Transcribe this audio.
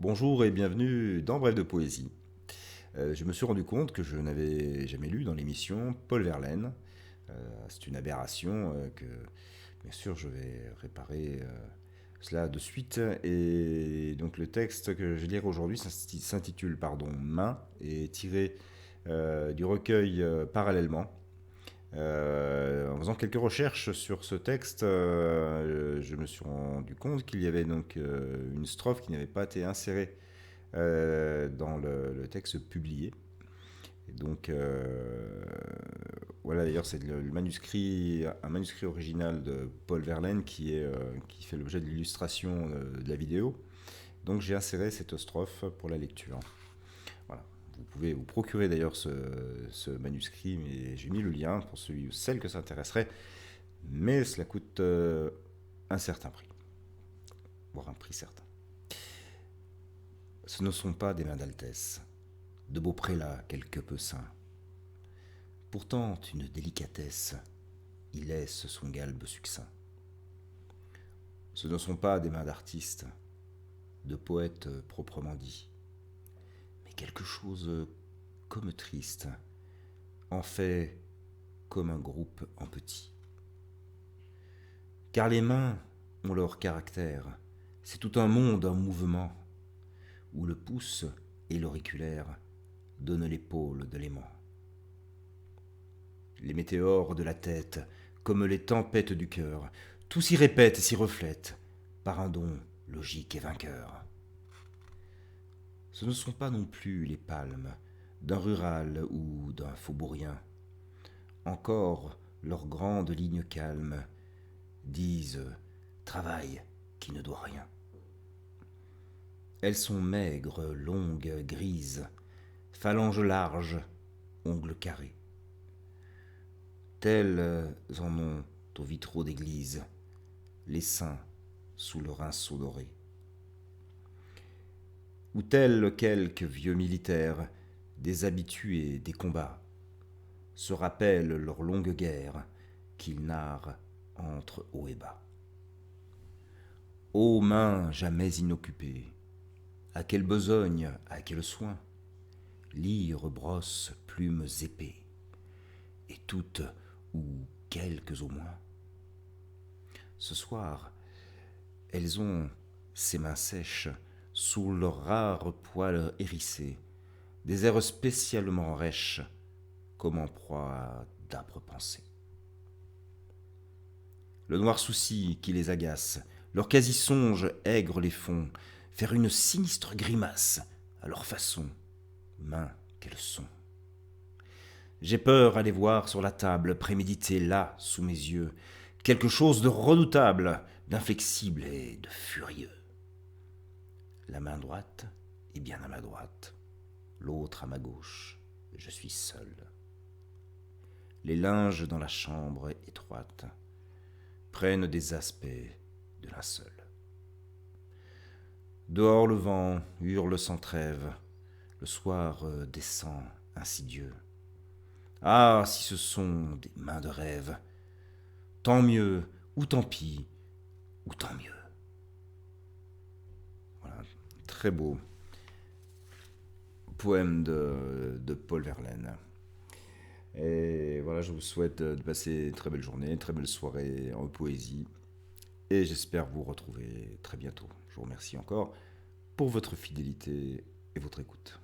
Bonjour et bienvenue dans Bref de Poésie. Je me suis rendu compte que je n'avais jamais lu dans l'émission Paul Verlaine. C'est une aberration que, bien sûr, je vais réparer cela de suite. Et donc le texte que je vais lire aujourd'hui s'intitule Main et est tiré du recueil Parallèlement. En faisant quelques recherches sur ce texte, je me suis rendu compte qu'il y avait donc une strophe qui n'avait pas été insérée dans le texte publié. Et donc, voilà, d'ailleurs, c'est le manuscrit, un manuscrit original de Paul Verlaine qui fait l'objet de l'illustration de la vidéo. Donc, j'ai inséré cette strophe pour la lecture. Voilà. Vous pouvez vous procurer d'ailleurs ce manuscrit, mais j'ai mis le lien pour celui ou celle que ça intéresserait. Mais cela coûte un certain prix, voire un prix certain. Ce ne sont pas des mains d'altesse, de beaux prélats quelque peu saints. Pourtant une délicatesse y laisse son galbe succinct. Ce ne sont pas des mains d'artistes, de poètes proprement dit, mais quelque chose comme triste, en fait comme un groupe en petit. Car les mains ont leur caractère, c'est tout un monde en mouvement, où le pouce et l'auriculaire donnent l'épaule de l'aimant. Les météores de la tête, comme les tempêtes du cœur, tout s'y répète et s'y reflète, par un don logique et vainqueur. Ce ne sont pas non plus les palmes d'un rural ou d'un faubourien. Encore leurs grandes lignes calmes disent travail qui ne doit rien. Elles sont maigres, longues, grises, phalanges larges, ongles carrés. Telles en ont aux vitraux d'église les saints sous le rinceau doré. Ou tels quelques vieux militaires, des habitués des combats, se rappellent leur longue guerre qu'ils narrent entre haut et bas. Ô mains jamais inoccupées, à quelle besogne, à quel soin, lyre, brosse, plumes épées, et toutes ou quelques au moins. Ce soir, elles ont, ces mains sèches, sous leurs rares poils hérissés, des airs spécialement rêches, comme en proie à d'âpres pensées. Le noir souci qui les agace, leur quasi-songe aigre les font, faire une sinistre grimace à leur façon, mains qu'elles sont. J'ai peur à les voir sur la table, préméditer là, sous mes yeux, quelque chose de redoutable, d'inflexible et de furieux. La main droite est bien à ma droite, l'autre à ma gauche, je suis seul. Les linges dans la chambre étroite prennent des aspects de linceul. Dehors le vent hurle sans trêve, le soir descend insidieux. Ah, si ce sont des mains de rêve, tant mieux, ou tant pis, ou tant mieux. Voilà, très beau poème de Paul Verlaine. Et voilà, je vous souhaite de passer une très belle journée, une très belle soirée en poésie. Et j'espère vous retrouver très bientôt. Je vous remercie encore pour votre fidélité et votre écoute.